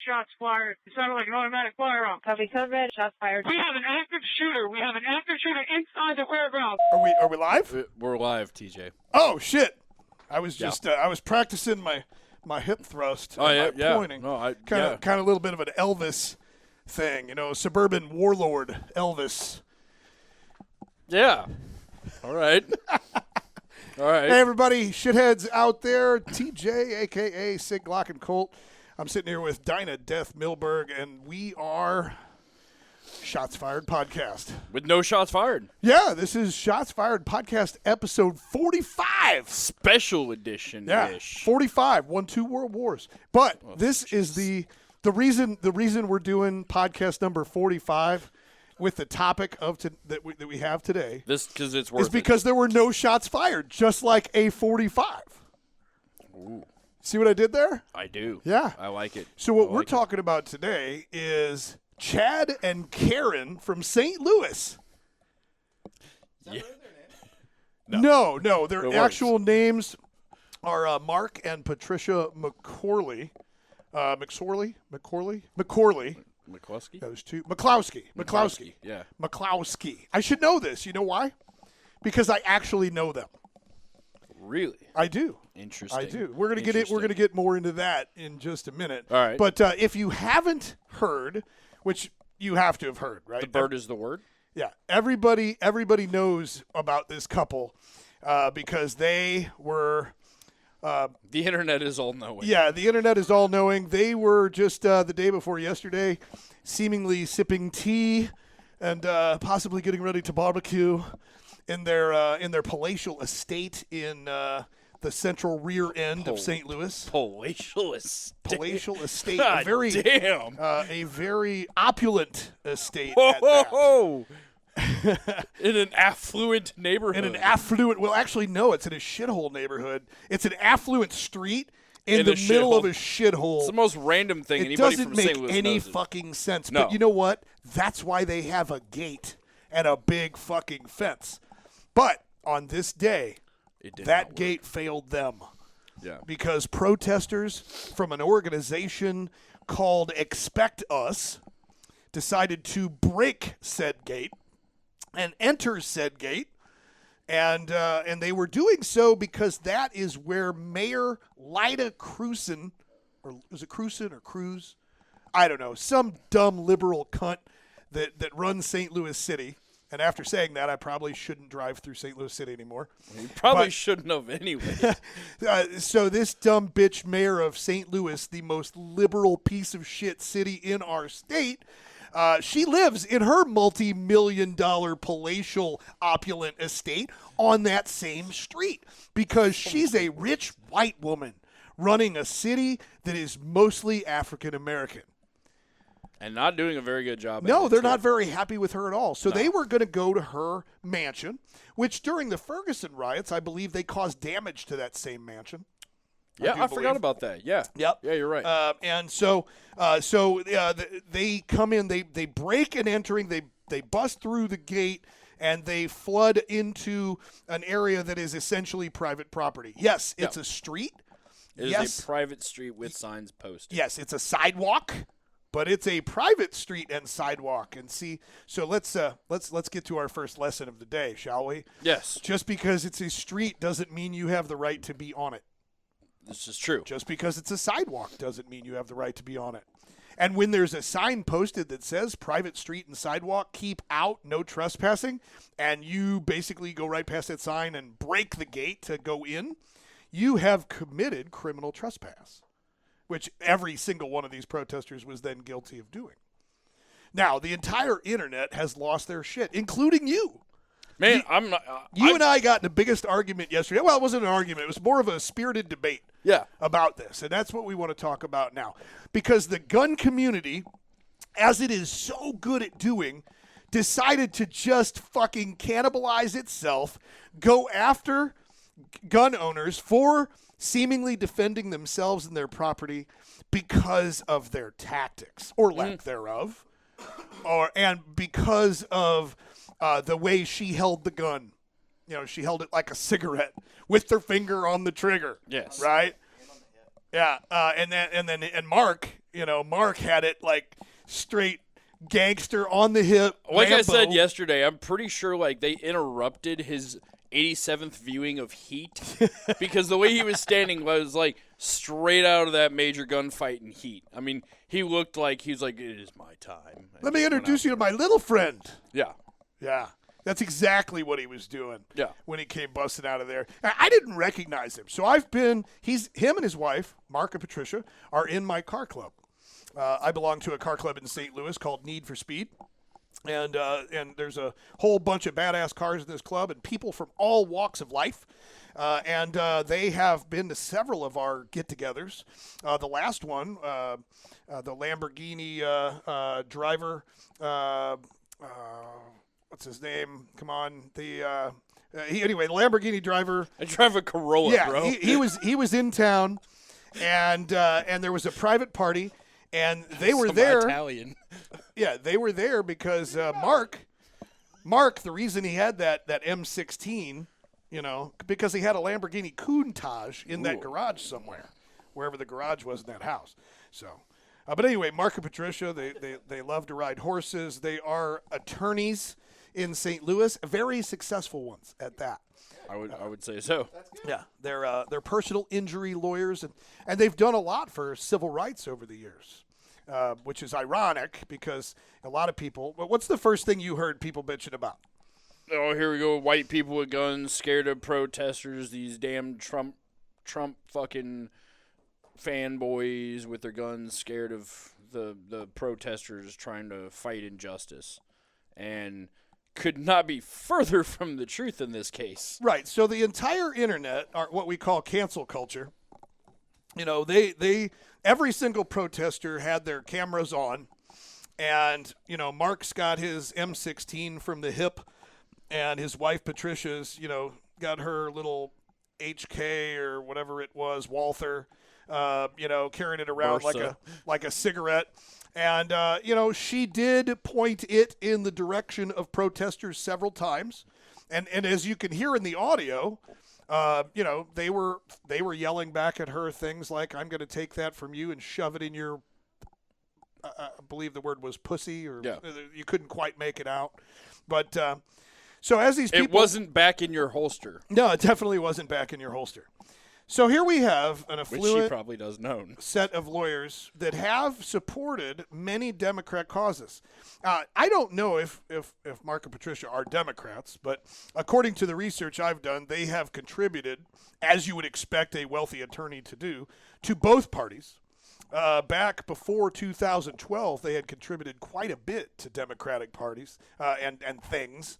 Shots fired. It sounded like an automatic firearm. Copy code red. Shots fired. We have an active shooter. We have an active shooter inside the warehouse. Are we live? We're live, TJ. Oh shit! I was just I was practicing my hip thrust. Oh yeah, my pointing. No, kind of a little bit of an Elvis thing, suburban warlord Elvis. Yeah. All right. All right. Hey everybody, shitheads out there. TJ, aka Sig Glock and Colt. I'm sitting here with Dinah Death Milberg, and we are Shots Fired Podcast. With no shots fired. Yeah, this is Shots Fired Podcast episode 45. Special edition. Yeah, 45. Won 2 world wars. But this is the reason we're doing podcast number 45 with the topic of that we have today. This because it's worth is because there were no shots fired, just like a 45. Ooh. See what I did there? I do. Yeah. I like it. So what we're talking about today is Chad and Karen from St. Louis. Yeah. No. Their actual names are Mark and Patricia McCorley. McCorley? McCluskey? Those two. McClowski. Yeah. McClowski. I should know this. You know why? Because I actually know them. Really? I do. Interesting. I do. We're gonna get it. We're gonna get more into that in just a minute. All right. But if you haven't heard, which you have to have heard, right? The bird is the word. Yeah. Everybody knows about this couple because they were. The internet is all knowing. Yeah, the internet is all knowing. They were just the day before yesterday, seemingly sipping tea and possibly getting ready to barbecue in their palatial estate in the central rear end of St. Louis. Palatial estate. Palatial estate. God a very damn. A very opulent estate. Ho, at ho, that. ho. In an affluent neighborhood. In an affluent, well, actually, no, it's in a shithole neighborhood. It's an affluent street in the middle of a shithole. It's the most random thing. It Anybody doesn't from make St. Louis any knows it. fucking sense. No. But you know what? That's why they have a gate and a big fucking fence. But on this day, that gate failed them. Yeah. Because protesters from an organization called Expect Us decided to break said gate and enter said gate, and they were doing so because that is where Mayor Lyda Crewson, or is it Crewson or Cruz? I don't know, some dumb liberal cunt that runs St. Louis City. And after saying that, I probably shouldn't drive through St. Louis City anymore. You probably shouldn't have anyway. So this dumb bitch mayor of St. Louis, the most liberal piece of shit city in our state, she lives in her multi-million-dollar palatial opulent estate on that same street because she's a rich white woman running a city that is mostly African-American. And not doing a very good job. No, they're not very happy with her at all. So they were going to go to her mansion, which during the Ferguson riots, I believe they caused damage to that same mansion. Yeah, I forgot about that. Yeah. Yep. Yeah, you're right. And so they come in, they break an entering, they bust through the gate, and they flood into an area that is essentially private property. Yes, it's a street. It is a private street with signs posted. Yes, it's a sidewalk. But it's a private street and sidewalk, and see. So let's get to our first lesson of the day, shall we? Yes. Just because it's a street doesn't mean you have the right to be on it. This is true. Just because it's a sidewalk doesn't mean you have the right to be on it. And when there's a sign posted that says private street and sidewalk, keep out, no trespassing, and you basically go right past that sign and break the gate to go in, you have committed criminal trespass, which every single one of these protesters was then guilty of doing. Now, the entire internet has lost their shit, including you. Man, I'm not. You and I got in the biggest argument yesterday. Well, it wasn't an argument. It was more of a spirited debate about this, and that's what we want to talk about now. Because the gun community, as it is so good at doing, decided to just fucking cannibalize itself, go after gun owners for seemingly defending themselves and their property because of their tactics or lack thereof, and because of the way she held the gun. You know, she held it like a cigarette with her finger on the trigger. Yes. Right? Yeah. And Mark Mark had it like straight gangster on the hip. Like Rambo. I said yesterday, I'm pretty sure like they interrupted his 87th viewing of Heat because the way he was standing was like straight out of that major gunfight in Heat. I mean, he looked like he was like, it is my time. Let me introduce you to my little friend. Yeah. Yeah. That's exactly what he was doing when he came busting out of there. I didn't recognize him. So him and his wife, Mark and Patricia, are in my car club. I belong to a car club in St. Louis called Need for Speed. And there's a whole bunch of badass cars in this club and people from all walks of life. And they have been to several of our get-togethers. The last one, the Lamborghini driver, what's his name? Come on, the Lamborghini driver. I drive a Corolla, bro. he was in town, and there was a private party, and they were there. Italian. Yeah, they were there because Mark, the reason he had that M16, because he had a Lamborghini Countach in that garage somewhere, wherever the garage was in that house. So, but anyway, Mark and Patricia, they love to ride horses. They are attorneys in St. Louis, very successful ones at that. I would say so. Yeah, they're personal injury lawyers, and they've done a lot for civil rights over the years. Which is ironic because a lot of people. What's the first thing you heard people bitching about? Oh, here we go. White people with guns, scared of protesters. These damn Trump fucking fanboys with their guns, scared of the protesters trying to fight injustice, and could not be further from the truth in this case. Right. So the entire internet are what we call cancel culture. They every single protester had their cameras on, and Mark's got his M16 from the hip, and his wife Patricia's got her little HK or whatever it was, Walther, carrying it around like a cigarette, and she did point it in the direction of protesters several times, and as you can hear in the audio. They were yelling back at her things like, I'm going to take that from you and shove it in your, I believe the word was pussy, or you couldn't quite make it out. But so as these people. It wasn't back in your holster. No, it definitely wasn't back in your holster. So here we have an affluent which she probably does known set of lawyers that have supported many Democrat causes. I don't know if Mark and Patricia are Democrats, but according to the research I've done, they have contributed, as you would expect a wealthy attorney to do, to both parties. Back before 2012, they had contributed quite a bit to Democratic parties and things,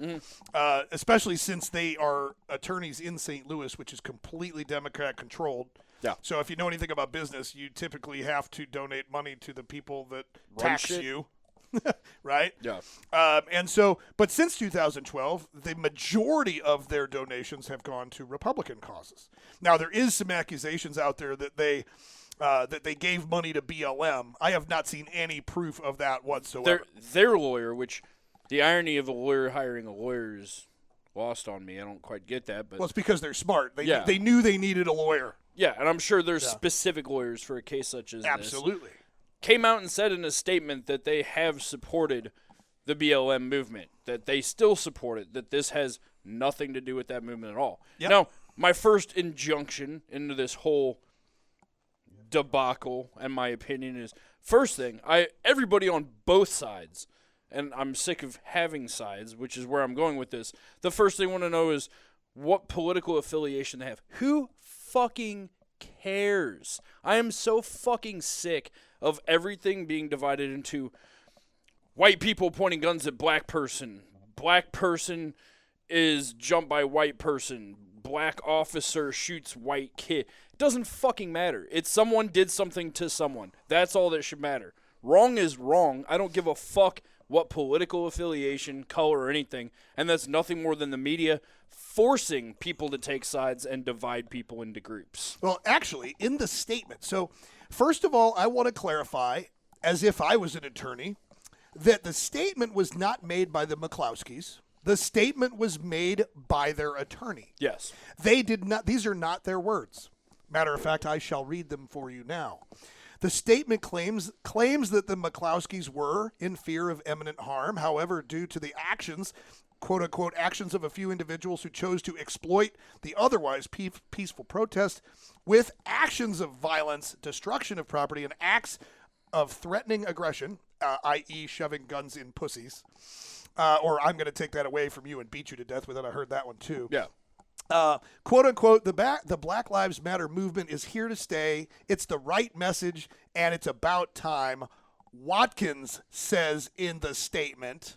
especially since they are attorneys in St. Louis, which is completely Democrat-controlled. Yeah. So if you know anything about business, you typically have to donate money to the people that tax you. Right? Yeah. But since 2012, the majority of their donations have gone to Republican causes. Now, there is some accusations out there that they gave money to BLM. I have not seen any proof of that whatsoever. Their lawyer, which the irony of a lawyer hiring a lawyer is lost on me. I don't quite get that. But it's because they're smart. They knew they needed a lawyer. Yeah, and I'm sure there's specific lawyers for a case such as Absolutely. This. Came out and said in a statement that they have supported the BLM movement, that they still support it, that this has nothing to do with that movement at all. Yep. Now, my first injunction into this whole debacle, in my opinion, is first thing, everybody on both sides, and I'm sick of having sides, which is where I'm going with this. The first thing I want to know is what political affiliation they have. Who fucking cares? I am so fucking sick of everything being divided into white people pointing guns at black person is jumped by white person, black officer shoots white kid. It doesn't fucking matter. It's someone did something to someone. That's all that should matter. Wrong is wrong. I don't give a fuck what political affiliation, color, or anything, and that's nothing more than the media forcing people to take sides and divide people into groups. Well, actually, in the statement, so first of all, I want to clarify, as if I was an attorney, that the statement was not made by the McCloskeys. The statement was made by their attorney. Yes. They did not. These are not their words. Matter of fact, I shall read them for you now. The statement claims that the McCloskeys were in fear of imminent harm. However, due to the actions, quote-unquote, actions of a few individuals who chose to exploit the otherwise peaceful protest with actions of violence, destruction of property, and acts of threatening aggression, i.e. shoving guns in pussies, or I'm going to take that away from you and beat you to death with it. I heard that one too. Yeah. Quote unquote, the Black Lives Matter movement is here to stay. It's the right message, and it's about time, Watkins says in the statement.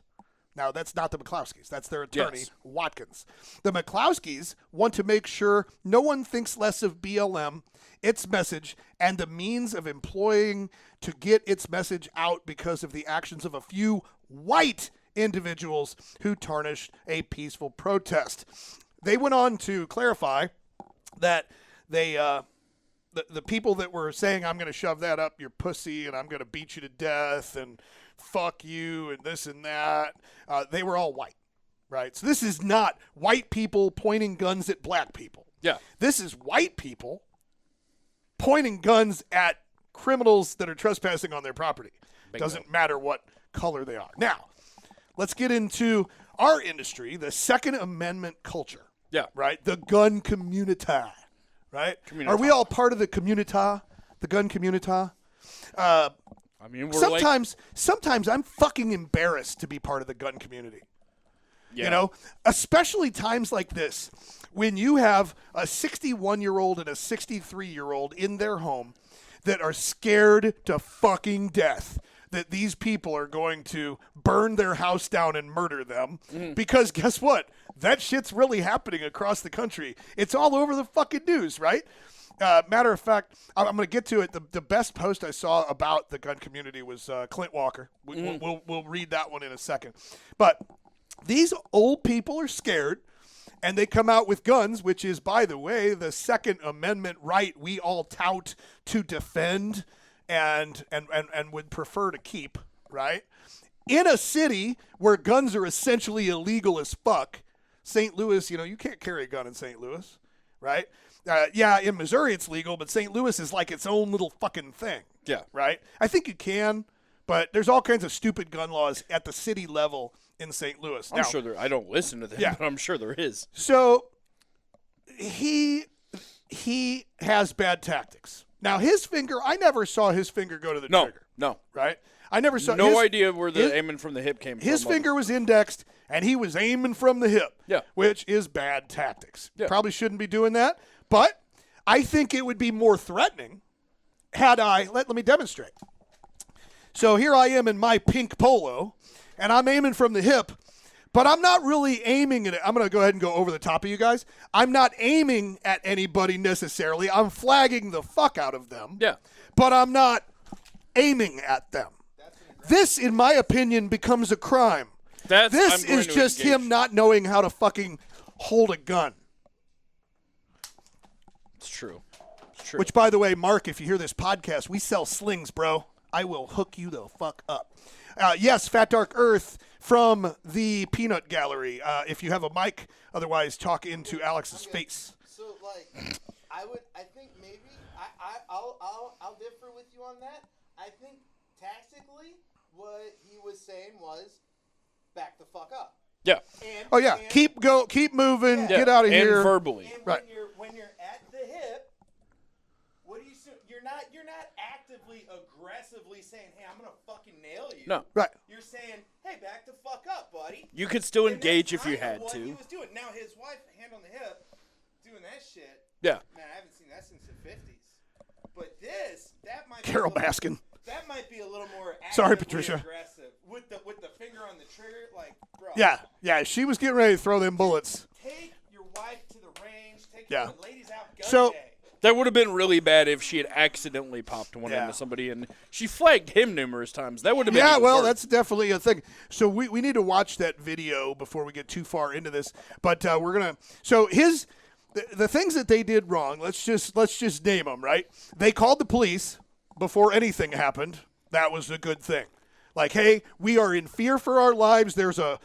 Now, that's not the McCloskeys. That's their attorney, yes. Watkins. The McCloskeys want to make sure no one thinks less of BLM, its message, and the means of employing to get its message out because of the actions of a few white individuals who tarnished a peaceful protest. They went on to clarify that they, the people that were saying, I'm going to shove that up your pussy and I'm going to beat you to death and fuck you and this and that, they were all white, right? So this is not white people pointing guns at black people. Yeah. This is white people pointing guns at criminals that are trespassing on their property. Bingo. Doesn't matter what color they are. Now, let's get into our industry, the Second Amendment culture. Yeah. Right? The gun community. Right? Are we all part of the community? The gun community? I mean, we're sometimes I'm fucking embarrassed to be part of the gun community. Yeah. You know, especially times like this when you have a 61-year-old and a 63-year-old in their home that are scared to fucking death that these people are going to burn their house down and murder them. Because guess what? That shit's really happening across the country. It's all over the fucking news, right? Matter of fact, I'm going to get to it. The best post I saw about the gun community was Clint Walker. We'll read that one in a second. But these old people are scared, and they come out with guns, which is, by the way, the Second Amendment right we all tout to defend and would prefer to keep, right? In a city where guns are essentially illegal as fuck, St. Louis, you can't carry a gun in St. Louis, right? Yeah, in Missouri it's legal, but St. Louis is like its own little fucking thing. Yeah. Right? I think you can, but there's all kinds of stupid gun laws at the city level in St. Louis. I'm sure I don't listen to them, but I'm sure there is. So he has bad tactics. Now, his finger, I never saw his finger go to the trigger. No. Right? I never saw. No idea where the aiming from the hip came from. His finger was indexed, and he was aiming from the hip. Yeah. Which is bad tactics. Yeah. Probably shouldn't be doing that. But I think it would be more threatening had let me demonstrate. So here I am in my pink polo, and I'm aiming from the hip, but I'm not really aiming at it. I'm going to go ahead and go over the top of you guys. I'm not aiming at anybody necessarily. I'm flagging the fuck out of them. Yeah. But I'm not aiming at them. This, in my opinion, becomes a crime. This is just him not knowing how to fucking hold a gun. It's true. Which, by the way, Mark, if you hear this podcast, we sell slings, bro. I will hook you the fuck up. Yes, Fat Dark Earth from the Peanut Gallery. If you have a mic, otherwise talk into Alex's face. So, I think maybe I'll differ with you on that. I think tactically, what he was saying was back the fuck up. Yeah. Keep moving, get out of here. And verbally. And right. when you're at the hip, what do you? You're not actively aggressively saying, "Hey, I'm gonna fucking nail you." No. Right. You're saying, "Hey, back the fuck up, buddy." You could still And engage that's if you kind of had what to. He was doing. Now his wife, hand on the hip, doing that shit. Yeah. Man, I haven't seen that since the 50s. But that might Carol be a little, Baskin. That might be a little more Sorry, actively Patricia. aggressive with the finger on the trigger, like, bro. Yeah, she was getting ready to throw them bullets. Take your wife to the range. Take Yeah. your ladies out gun So- day. That would have been really bad if she had accidentally popped one into somebody, and she flagged him numerous times. That would have been even worse. That's definitely a thing. So we need to watch that video before we get too far into this. But we're gonna. So the things that they did wrong. Let's just name them. Right? They called the police before anything happened. That was a good thing. Like, hey, we are in fear for our lives. There's an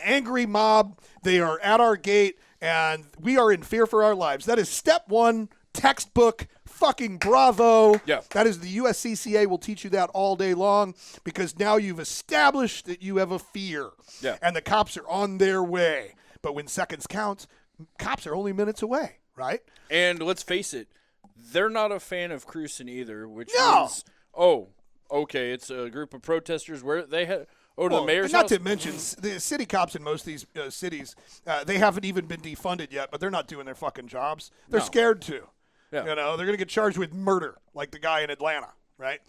angry mob. They are at our gate, and we are in fear for our lives. That is step one. Textbook fucking bravo. Yeah. That is the USCCA will teach you that all day long because now you've established that you have a fear. Yeah. And the cops are on their way. But when seconds count, cops are only minutes away, right? And let's face it, they're not a fan of cruising either, which No. means, okay, it's a group of protesters where they had to the mayor's not house. to mention the city cops in most of these cities, they haven't even been defunded yet, but they're not doing their fucking jobs. They're No. scared to. Yeah. You know, they're going to get charged with murder like the guy in Atlanta, right?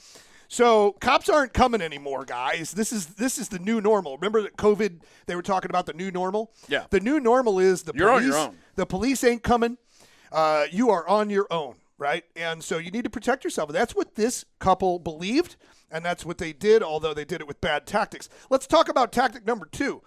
So cops aren't coming anymore, guys. This is the new normal. Remember that COVID, they were talking about the new normal? Yeah. The new normal is You're police. on your own. The police ain't coming. You are on your own, right? And so you need to protect yourself. And that's what this couple believed, and that's what they did, although they did it with bad tactics. Let's talk about tactic number 2.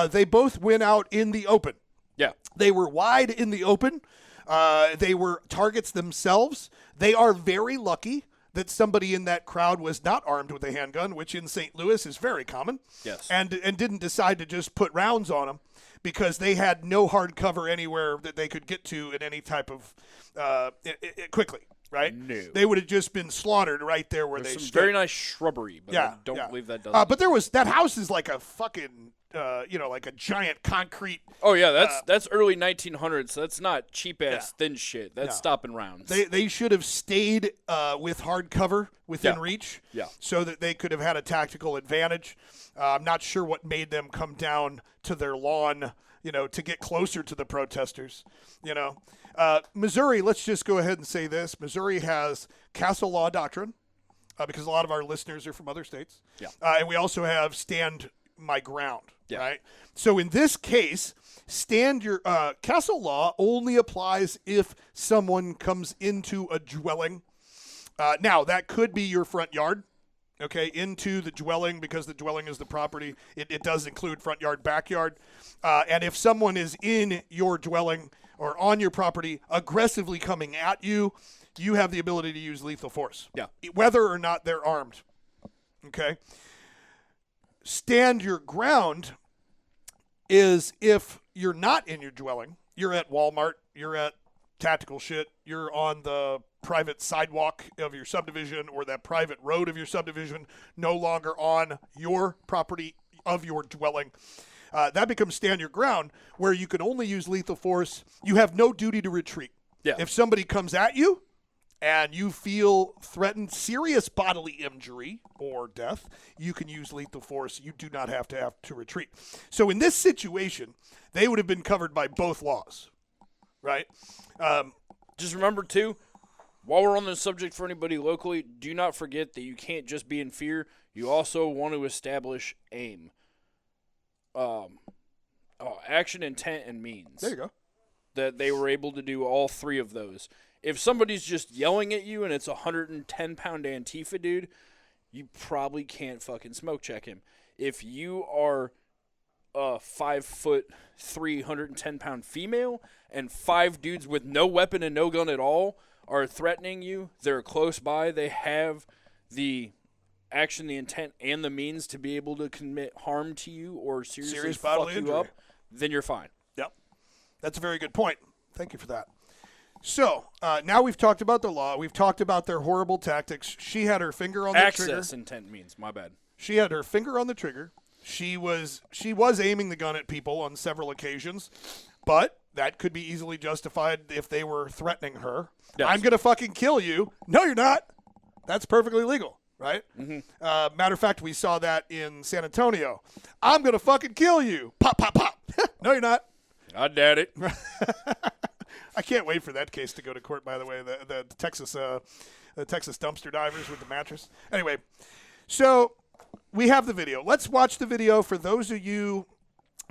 They both went out in the open. Yeah. They were wide in the open. They were targets themselves. They are very lucky that somebody in that crowd was not armed with a handgun, which in St. Louis is very common. Yes. And didn't decide to just put rounds on them because they had no hard cover anywhere that they could get to in any type of quickly, right? No. They would have just been slaughtered right there where There's they some stood. very nice shrubbery, but I don't believe that does. But there was that house is like a fucking like a giant concrete. Oh yeah, that's early 1900s. So that's not cheap ass thin shit. That's stopping rounds. They should have stayed with hard cover within reach, Yeah. so that they could have had a tactical advantage. I'm not sure what made them come down to their lawn, to get closer to the protesters. Missouri. Let's just go ahead and say this: Missouri has castle law doctrine, because a lot of our listeners are from other states. Yeah. And we also have stand my ground. Yeah. Right. So in this case, stand your castle law only applies if someone comes into a dwelling. Now that could be your front yard. Okay, into the dwelling, because the dwelling is the property. It does include front yard, backyard. And if someone is in your dwelling or on your property aggressively coming at you, you have the ability to use lethal force. Yeah. Whether or not they're armed. Okay. Stand your ground is if you're not in your dwelling, you're at Walmart, you're at TacticalSht, you're on the private sidewalk of your subdivision or that private road of your subdivision, no longer on your property of your dwelling. That becomes stand your ground, where you can only use lethal force. You have no duty to retreat. Yeah. If somebody comes at you and you feel threatened serious bodily injury or death, you can use lethal force. You do not have to retreat. So in this situation, they would have been covered by both laws, right? Just remember, too, while we're on the subject for anybody locally, do not forget that you can't just be in fear. You also want to establish aim. Action, intent, and means. There you go. That they were able to do all 3 of those. If somebody's just yelling at you and it's a 110-pound Antifa dude, you probably can't fucking smoke check him. If you are a 5'3", 110-pound female and 5 dudes with no weapon and no gun at all are threatening you, they're close by, they have the action, the intent, and the means to be able to commit harm to you or seriously bodily fuck you injury. up, then you're fine. Yep. That's a very good point. Thank you for that. So, now we've talked about the law. We've talked about their horrible tactics. She had her finger on the trigger. Access intent means, my bad. She had her finger on the trigger. She was aiming the gun at people on several occasions, but that could be easily justified if they were threatening her. Yes. I'm going to fucking kill you. No, you're not. That's perfectly legal, right? Mm-hmm. Matter of fact, we saw that in San Antonio. I'm going to fucking kill you. Pop, pop, pop. No, you're not. I doubt it. I can't wait for that case to go to court, by the way, the Texas dumpster divers with the mattress. Anyway, so we have the video. Let's watch the video for those of you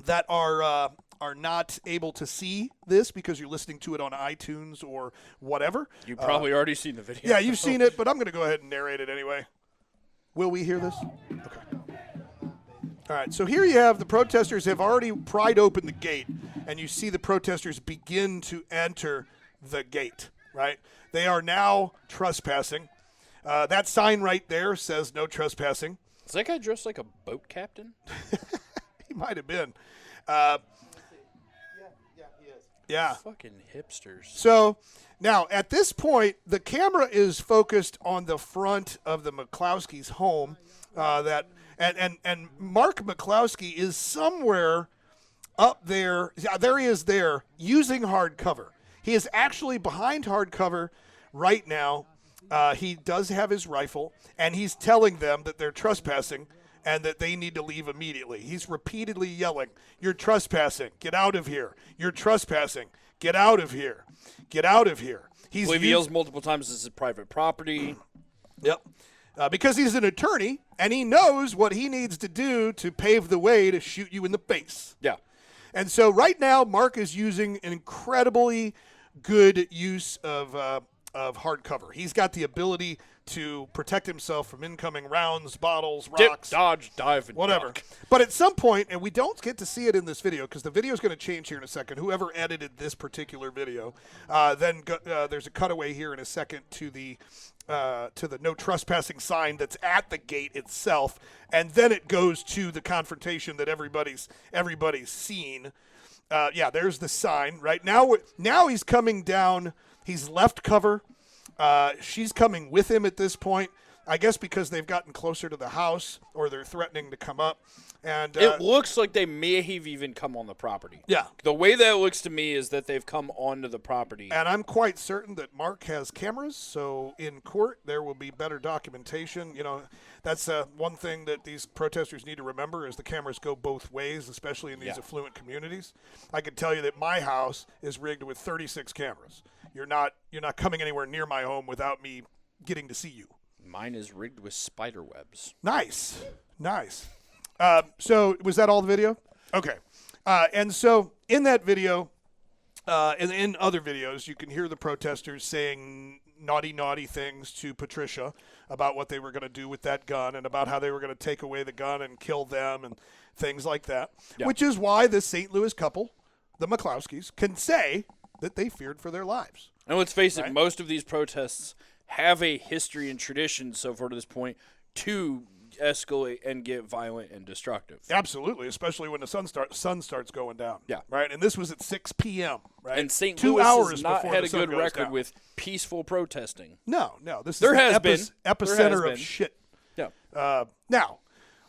that are not able to see this because you're listening to it on iTunes or whatever. You've probably already seen the video. Yeah, you've seen it, but I'm going to go ahead and narrate it anyway. Will we hear this? Okay. All right, so here you have the protesters have already pried open the gate, and you see the protesters begin to enter the gate, right? They are now trespassing. That sign right there says no trespassing. Is that guy dressed like a boat captain? He might have been. Yeah, he is. Yeah. Fucking hipsters. So now at this point, the camera is focused on the front of the McCloskey's home. And Mark McCloskey is somewhere up there. Yeah, there he is there using hard cover. He is actually behind hard cover right now. He does have his rifle, and he's telling them that they're trespassing and that they need to leave immediately. He's repeatedly yelling, "You're trespassing. Get out of here. You're trespassing. Get out of here. Get out of here." I believe he yells multiple times this is private property. Yep. Because he's an attorney, and he knows what he needs to do to pave the way to shoot you in the face. Yeah. And so right now, Mark is using an incredibly good use of hard cover. He's got the ability to protect himself from incoming rounds, bottles, rocks. Dip, dodge, dive, and whatever. duck. But at some point, and we don't get to see it in this video because the video is going to change here in a second. Whoever edited this particular video, there's a cutaway here in a second to the no trespassing sign that's at the gate itself, and then it goes to the confrontation that everybody's seen. There's the sign right now. Now he's coming down. He's left cover. She's coming with him at this point, I guess because they've gotten closer to the house or they're threatening to come up. And it looks like they may have even come on the property. Yeah. The way that it looks to me is that they've come onto the property. And I'm quite certain that Mark has cameras, so in court there will be better documentation. You know, that's one thing that these protesters need to remember is the cameras go both ways, especially in these affluent communities. I can tell you that my house is rigged with 36 cameras. You're not coming anywhere near my home without me getting to see you. Mine is rigged with spider webs. Nice. So was that all the video? Okay. And so in that video, and in other videos, you can hear the protesters saying naughty things to Patricia about what they were going to do with that gun and about how they were going to take away the gun and kill them and things like that, which is why this St. Louis couple, the McCloskeys, can say that they feared for their lives. And let's face it, most of these protests have a history and tradition so far to this point to escalate and get violent and destructive. Absolutely, especially when the sun starts going down. Yeah. Right? And this was at 6 p.m., right? And St. 2 Louis hours has not before had the a sun good goes record down. with peaceful protesting. No. This There is has the been. epicenter There has of been. shit. Yeah. Now,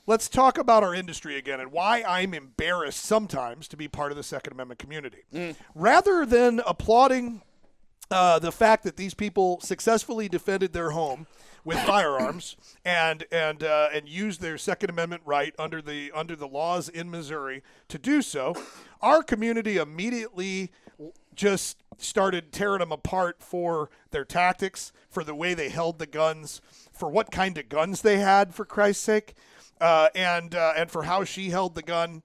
let's talk about our industry again and why I'm embarrassed sometimes to be part of the Second Amendment community. Rather than applauding the fact that these people successfully defended their home with firearms and used their Second Amendment right under the laws in Missouri to do so, our community immediately just started tearing them apart for their tactics, for the way they held the guns, for what kind of guns they had, for Christ's sake, and for how she held the gun.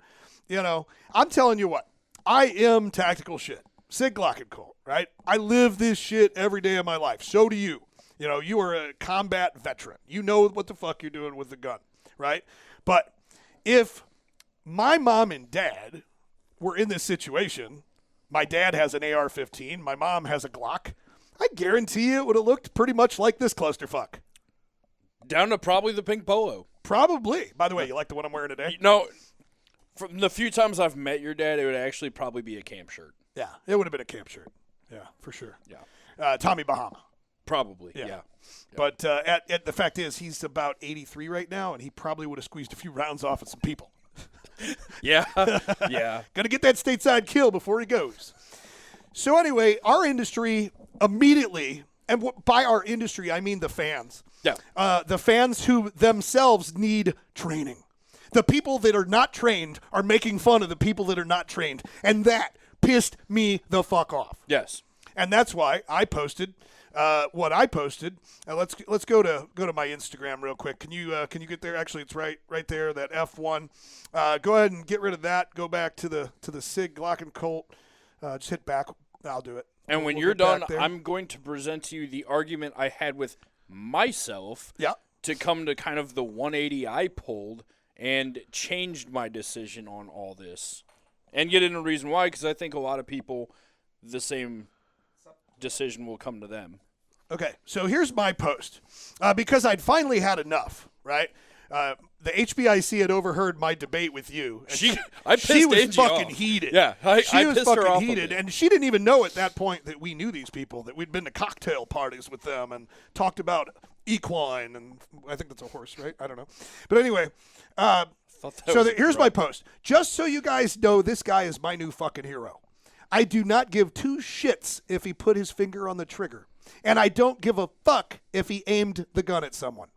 You know, I'm telling you what, I am tactical shit. Sig Glockencolt, right? I live this shit every day of my life. So do you. You know, you are a combat veteran. You know what the fuck you're doing with the gun, right? But if my mom and dad were in this situation, my dad has an AR-15, my mom has a Glock, I guarantee you it would have looked pretty much like this clusterfuck. Down to probably the pink polo. Probably. By the way, you like the one I'm wearing today? No, from the few times I've met your dad, it would actually probably be a camp shirt. Yeah, it would have been a camp shirt. Yeah, for sure. Yeah. Tommy Bahama. Probably, yeah. But the fact is, he's about 83 right now, and he probably would have squeezed a few rounds off at some people. Yeah. Got to get that stateside kill before he goes. So anyway, our industry immediately, and by our industry, I mean the fans. Yeah. The fans who themselves need training. The people that are not trained are making fun of the people that are not trained, and that pissed me the fuck off. Yes. And that's why I posted what I posted. Let's go to my Instagram real quick. Can you get there? Actually, it's right there. That F1. Go ahead and get rid of that. Go back to the Sig Glockencolt. Just hit back. I'll do it. And when you're done, I'm going to present to you the argument I had with myself. Yeah. To come to kind of the 180 I pulled and changed my decision on all this, and get into a reason why, because I think a lot of people, the same decision will come to them. Okay, so here's my post. Because I'd finally had enough, right? The HBIC had overheard my debate with you. And I she was Angie fucking off. heated. Yeah, she was pissed her fucking off heated, and she didn't even know at that point that we knew these people, that we'd been to cocktail parties with them and talked about equine, and I think that's a horse, right? I don't know. But anyway, here's my post. Just so you guys know, this guy is my new fucking hero. I do not give two shits if he put his finger on the trigger, and I don't give a fuck if he aimed the gun at someone.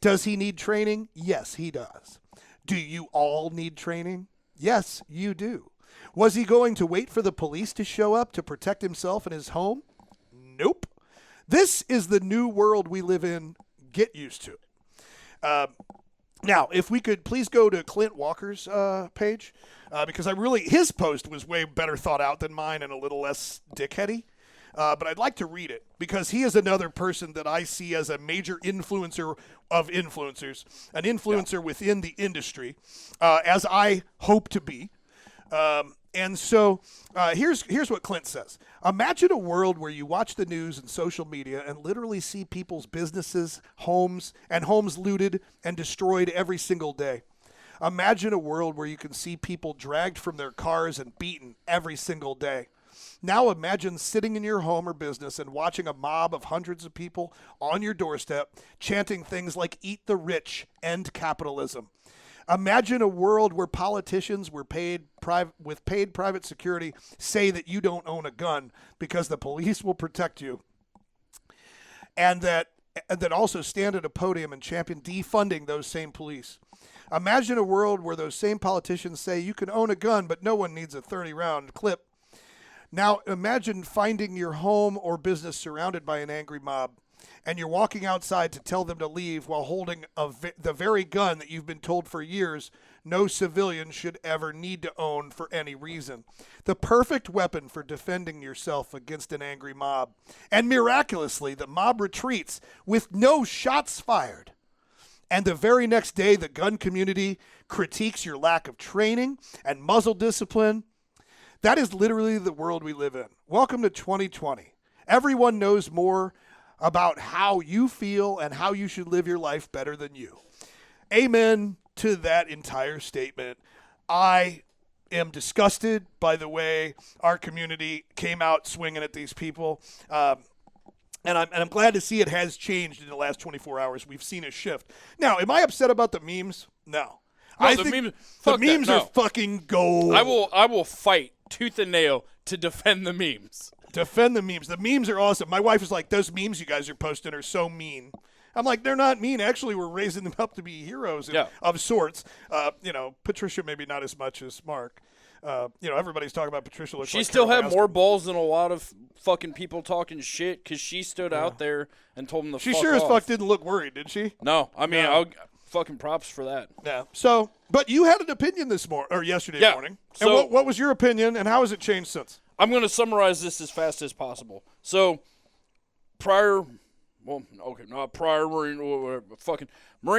Does he need training? Yes, he does. Do you all need training? Yes, you do. Was he going to wait for the police to show up to protect himself and his home? Nope. This is the new world we live in. Get used to it. Now, if we could please go to Clint Walker's page, because his post was way better thought out than mine and a little less dickheady. But I'd like to read it because he is another person that I see as a major influencer of influencers, an influencer within the industry, as I hope to be. And so here's what Clint says. Imagine a world where you watch the news and social media and literally see people's businesses, homes looted and destroyed every single day. Imagine a world where you can see people dragged from their cars and beaten every single day. Now imagine sitting in your home or business and watching a mob of hundreds of people on your doorstep chanting things like "Eat the rich, end capitalism." Imagine a world where politicians with paid private security say that you don't own a gun because the police will protect you, and that also stand at a podium and champion defunding those same police. Imagine a world where those same politicians say you can own a gun, but no one needs a 30-round clip. Now imagine finding your home or business surrounded by an angry mob, and you're walking outside to tell them to leave while holding the very gun that you've been told for years no civilian should ever need to own for any reason. The perfect weapon for defending yourself against an angry mob. And miraculously, the mob retreats with no shots fired. And the very next day, the gun community critiques your lack of training and muzzle discipline. That is literally the world we live in. Welcome to 2020. Everyone knows more about how you feel and how you should live your life better than you. Amen to that entire statement. I am disgusted by the way our community came out swinging at these people. And I'm glad to see it has changed in the last 24 hours. We've seen a shift. Now, am I upset about the memes? No. I think the memes are fucking gold. I will fight tooth and nail to defend the memes. Defend the memes. The memes are awesome. My wife is like, those memes you guys are posting are so mean. I'm like, they're not mean. Actually, we're raising them up to be heroes of sorts. Patricia maybe not as much as Mark. Everybody's talking about Patricia. She still had more balls than a lot of fucking people talking shit because she stood out there and told them to fuck off. She sure as fuck didn't look worried, did she? No. I mean, I'll fucking props for that. Yeah. So, but you had an opinion yesterday morning. So, and what was your opinion, and how has it changed since? I'm going to summarize this as fast as possible. So, Marine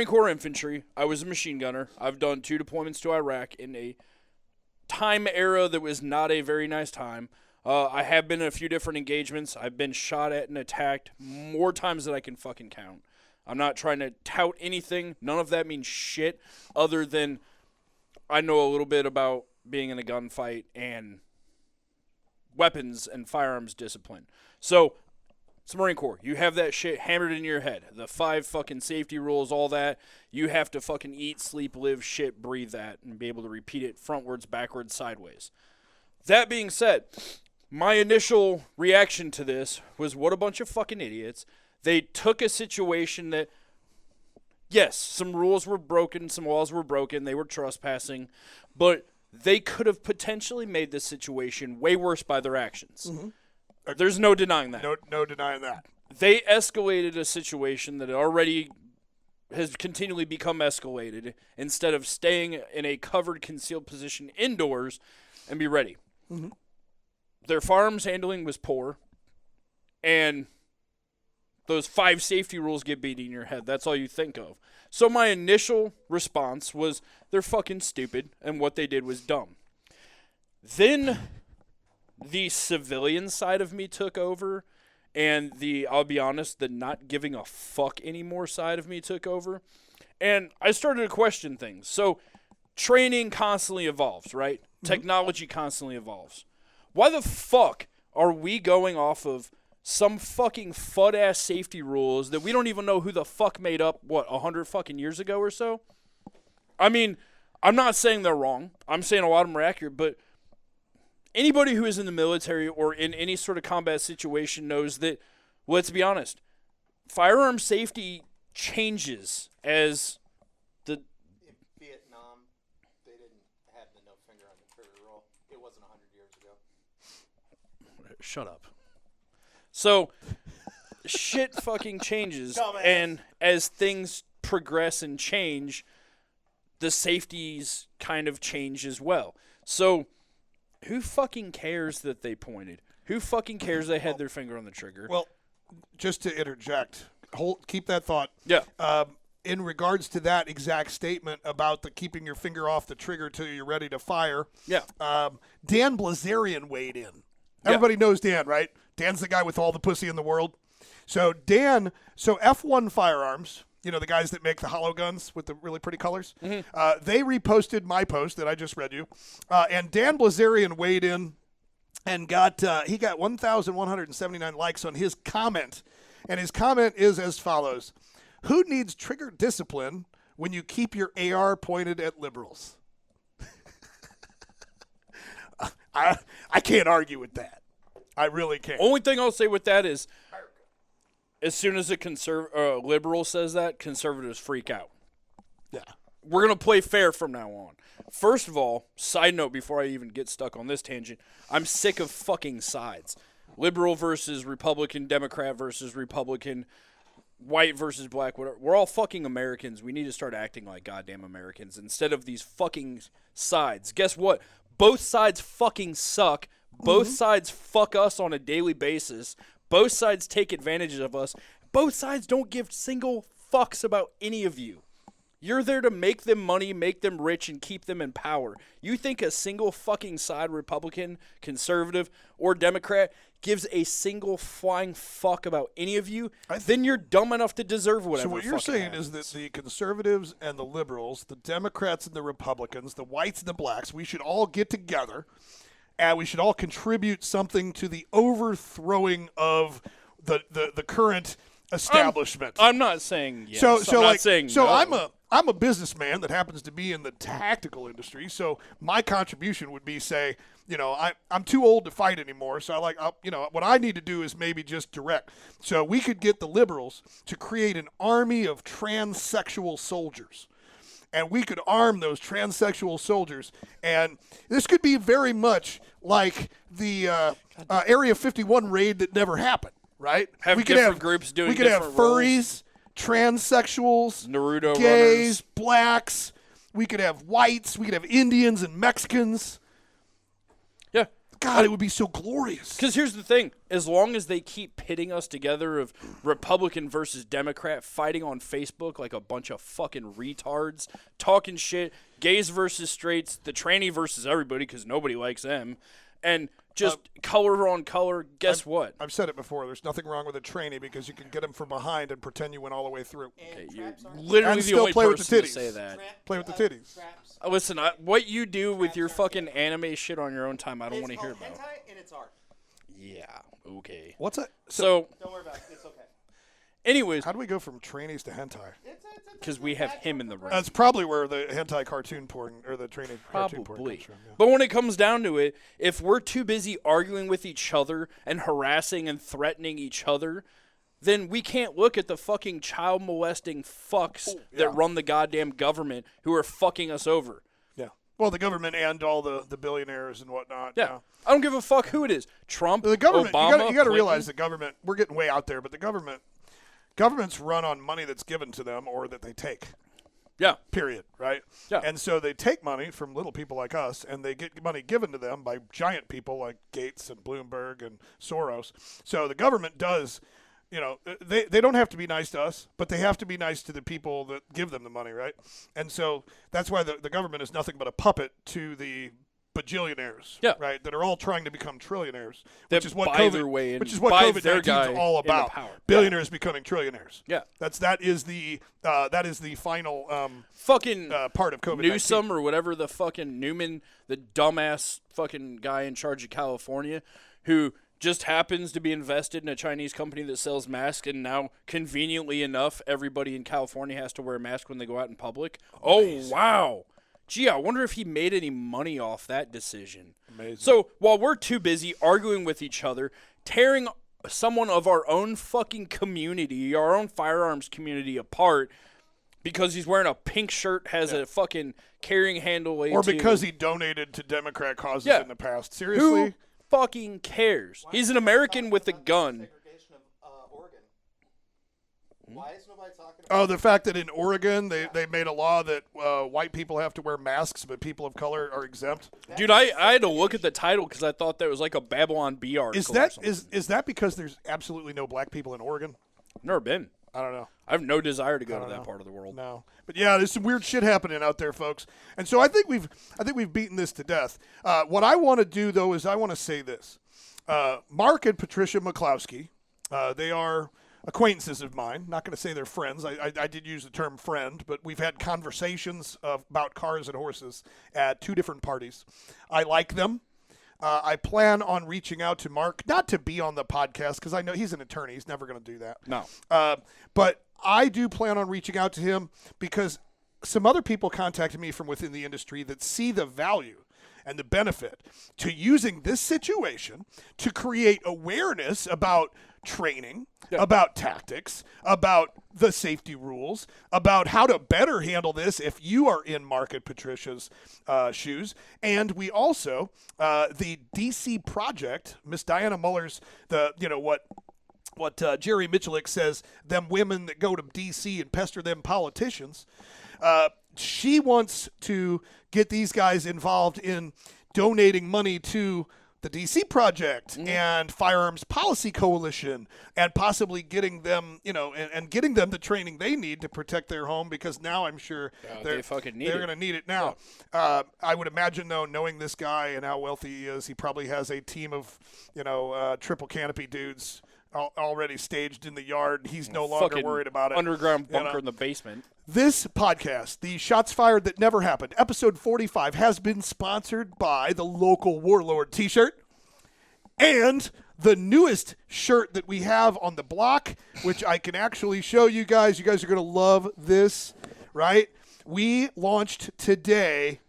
Corps infantry. I was a machine gunner. I've done 2 deployments to Iraq in a time era that was not a very nice time. I have been in a few different engagements. I've been shot at and attacked more times than I can fucking count. I'm not trying to tout anything. None of that means shit other than I know a little bit about being in a gunfight and weapons and firearms discipline. So, it's the Marine Corps. You have that shit hammered in your head. The 5 fucking safety rules, all that. You have to fucking eat, sleep, live, shit, breathe that, and be able to repeat it frontwards, backwards, sideways. That being said, my initial reaction to this was, what a bunch of fucking idiots. They took a situation that, yes, some rules were broken, some laws were broken, they were trespassing, but they could have potentially made this situation way worse by their actions. Mm-hmm. There's no denying that. No denying that. They escalated a situation that already has continually become escalated instead of staying in a covered, concealed position indoors and be ready. Mm-hmm. Their firearms handling was poor, and those 5 safety rules get beat in your head. That's all you think of. So my initial response was, they're fucking stupid, and what they did was dumb. Then the civilian side of me took over, and I'll be honest, the not giving a fuck anymore side of me took over. And I started to question things. So training constantly evolves, right? Technology constantly evolves. Why the fuck are we going off of some fucking FUD-ass safety rules that we don't even know who the fuck made up, 100 fucking years ago or so? I mean, I'm not saying they're wrong. I'm saying a lot of them are accurate, but anybody who is in the military or in any sort of combat situation knows that, let's be honest, firearm safety changes as the... In Vietnam, they didn't have the no finger on the trigger roll. It wasn't 100 years ago. Shut up. So, shit fucking changes, Dumbass. and as things progress and change, the safeties kind of change as well. So, who fucking cares that they pointed? Who fucking cares they had their finger on the trigger? Well, just to interject, keep that thought. Yeah. In regards to that exact statement about the keeping your finger off the trigger till you're ready to fire, Yeah. Dan Blazarian weighed in. Everybody knows Dan, right? Dan's the guy with all the pussy in the world. So F1 Firearms, you know, the guys that make the hollow guns with the really pretty colors, they reposted my post that I just read you. And Dan Blazarian weighed in and he got 1,179 likes on his comment. And his comment is as follows: who needs trigger discipline when you keep your AR pointed at liberals? I can't argue with that. I really can't. Only thing I'll say with that is, as soon as a liberal says that, conservatives freak out. Yeah. We're going to play fair from now on. First of all, side note before I even get stuck on this tangent, I'm sick of fucking sides. Liberal versus Republican, Democrat versus Republican, white versus black, whatever. We're all fucking Americans. We need to start acting like goddamn Americans instead of these fucking sides. Guess what? Both sides fucking suck. Both sides fuck us on a daily basis. Both sides take advantage of us. Both sides don't give single fucks about any of you. You're there to make them money, make them rich, and keep them in power. You think a single fucking side, Republican, conservative, or Democrat, gives a single flying fuck about any of you, then you're dumb enough to deserve whatever. So what you're saying is that the conservatives and the liberals, the Democrats and the Republicans, the whites and the blacks, we should all get together and we should all contribute something to the overthrowing of the current establishment. I'm not saying yes. I'm a businessman that happens to be in the tactical industry. So my contribution would be, say, you know, I'm too old to fight anymore. So what I need to do is maybe just direct. So we could get the liberals to create an army of transsexual soldiers. And we could arm those transsexual soldiers. And this could be very much like the Area 51 raid that never happened, right? We could have groups doing different roles. We could have furries, transsexuals, Naruto gays, runners. blacks. We could have whites. We could have Indians and Mexicans. Yeah. God, it would be so glorious. Because here's the thing. As long as they keep pitting us together of Republican versus Democrat fighting on Facebook like a bunch of fucking retards, talking shit, gays versus straights, the tranny versus everybody because nobody likes them, and just color on color, guess what? I've said it before. There's nothing wrong with a trainee because you can get them from behind and pretend you went all the way through. Okay, you're literally And the still only play with the person to titties. say that. Play with the titties. Listen, what you do with your fucking anime shit on your own time, I don't want to hear about. It's called hentai and it's art. Yeah, okay. What's that? So, Don't worry about it. It's okay. anyways, How do we go from trainees to hentai? because we have him in the room. That's probably where the hentai cartoon porn or the trainee cartoon porn Probably. comes from. Yeah. But when it comes down to it, if we're too busy arguing with each other and harassing and threatening each other, then we can't look at the fucking child molesting fucks that run the goddamn government who are fucking us over. Yeah. Well, the government and all the billionaires and whatnot. Yeah. I don't give a fuck who it is. Trump, The government. Obama, You got to Clinton. realize the government. We're getting way out there, but the governments run on money that's given to them or that they take. Yeah. Period. Right. Yeah. And so they take money from little people like us, and they get money given to them by giant people like Gates and Bloomberg and Soros. So the government does. You know, they don't have to be nice to us, but they have to be nice to the people that give them the money, right? And so that's why the government is nothing but a puppet to the bajillionaires, Yeah. right, that are all trying to become trillionaires, That which is what buy their way in, which is what buy their COVID-19 guy is all into about. power. Billionaires becoming trillionaires. Yeah. That is the final fucking part of COVID-19. Newsom or whatever the fucking Newman, the dumbass fucking guy in charge of California, who just happens to be invested in a Chinese company that sells masks, and now, conveniently enough, everybody in California has to wear a mask when they go out in public. Amazing. Oh, wow. Gee, I wonder if he made any money off that decision. Amazing. So, while we're too busy arguing with each other, tearing someone of our own fucking community, our own firearms community apart, because he's wearing a pink shirt, has a fucking carrying handle, or because he donated to Democrat causes in the past. Seriously? Who fucking cares? He's an American with a gun. Why is nobody talking about the fact that in Oregon they made a law that white people have to wear masks, but people of color are exempt. Dude, I had to look at the title because I thought that was like a Babylon Bee article. Is that because there's absolutely no black people in Oregon? Never been. I don't know. I have no desire to go to that part of the world. No, but yeah, there's some weird shit happening out there, folks. And so I think we've beaten this to death. What I want to do though is I want to say this: Mark and Patricia McCloskey, they are acquaintances of mine. Not going to say they're friends. I did use the term friend, but we've had conversations about cars and horses at 2 different parties. I like them. I plan on reaching out to Mark, not to be on the podcast, because I know he's an attorney. He's never going to do that. No. But I do plan on reaching out to him because some other people contacted me from within the industry that see the value and the benefit to using this situation to create awareness about training, about tactics, about the safety rules, about how to better handle this if you are in Mark and Patricia's shoes. And we also, the DC project, Miss Diana Muller's, what Jerry Michalik says, them women that go to D.C. and pester them politicians, she wants to get these guys involved in donating money to the D.C. Project and Firearms Policy Coalition, and possibly getting them, and getting them the training they need to protect their home, because now I'm sure they're going to need it now. Yeah. I would imagine, though, knowing this guy and how wealthy he is, he probably has a team of, triple canopy dudes already staged in the yard. He's no longer worried about it. Underground bunker in the basement. This podcast, the Shots Fired That Never Happened, episode 45, has been sponsored by the local Warlord t-shirt and the newest shirt that we have on the block, which I can actually show you guys. You guys are going to love this, right? We launched today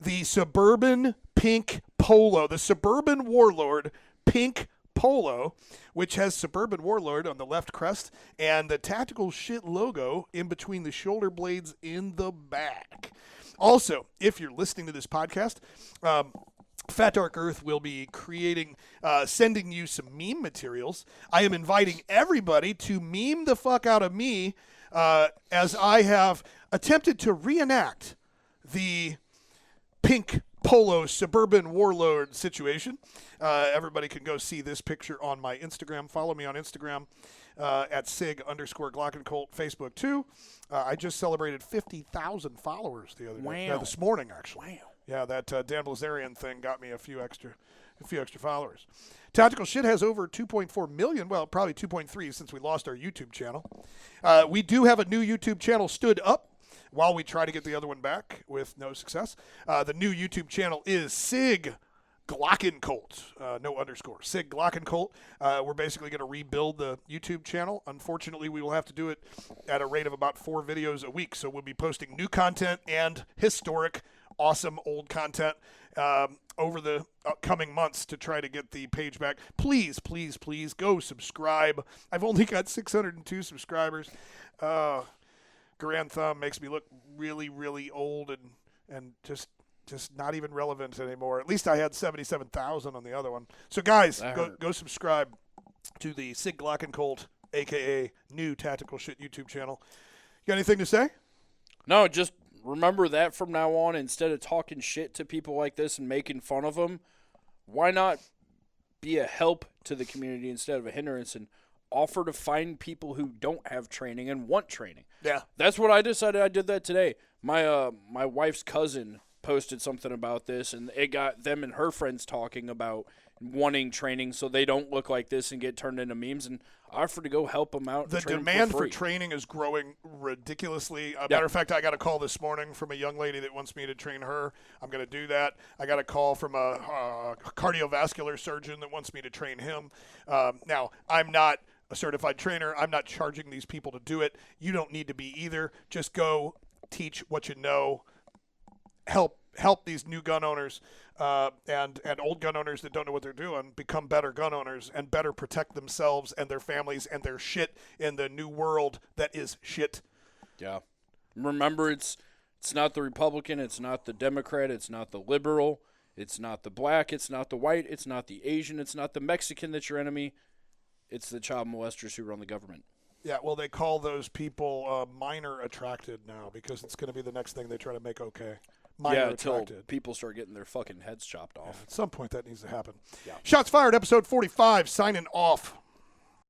the Suburban Pink Polo, the Suburban Warlord Pink Polo, which has Suburban Warlord on the left crest and the TacticalSht logo in between the shoulder blades in the back. Also, if you're listening to this podcast, Fat Dark Earth will be sending you some meme materials. I am inviting everybody to meme the fuck out of me as I have attempted to reenact the pink polo Suburban Warlord situation. Everybody can go see this picture on my Instagram. Follow me on Instagram at _Glockencolt. Facebook too. I just celebrated 50,000 followers the other day. This morning, actually. Wow. Yeah, that Dan Blazarian thing got me a few extra followers. TacticalSht has over 2.4 million, well, probably 2.3 since we lost our YouTube channel. We do have a new YouTube channel stood up while we try to get the other one back with no success. The new YouTube channel is Sig Glockencolt, no underscore. Sig Glockencolt. We're basically going to rebuild the YouTube channel. Unfortunately, we will have to do it at a rate of about 4 videos a week. So we'll be posting new content and historic, awesome old content over the coming months to try to get the page back. Please, please, please go subscribe. I've only got 602 subscribers. Grand Thumb makes me look really, really old and just not even relevant anymore. At least I had 77,000 on the other one. So guys, go subscribe to the Sig Glockencolt, a.k.a. new TacticalSht YouTube channel. You got anything to say? No, just remember that from now on, instead of talking shit to people like this and making fun of them, why not be a help to the community instead of a hindrance and offer to find people who don't have training and want training? Yeah. That's what I decided. I did that today. My wife's cousin posted something about this, and it got them and her friends talking about wanting training so they don't look like this and get turned into memes, and offered to go help them out. The demand for training is growing ridiculously. Matter of fact, I got a call this morning from a young lady that wants me to train her. I'm going to do that. I got a call from a cardiovascular surgeon that wants me to train him. Now, I'm not a certified trainer. I'm not charging these people to do it. You don't need to be either. Just go teach what you know. Help these new gun owners and old gun owners that don't know what they're doing become better gun owners and better protect themselves and their families and their shit in the new world that is shit. Yeah. Remember, it's not the Republican, it's not the Democrat, it's not the liberal, it's not the black, it's not the white, it's not the Asian, it's not the Mexican that's your enemy. It's the child molesters who run the government. Yeah, well, they call those people minor attracted now because it's going to be the next thing they try to make okay. Minor until attracted. people start getting their fucking heads chopped off. At some point, that needs to happen. Yeah. Shots fired, episode 45, signing off.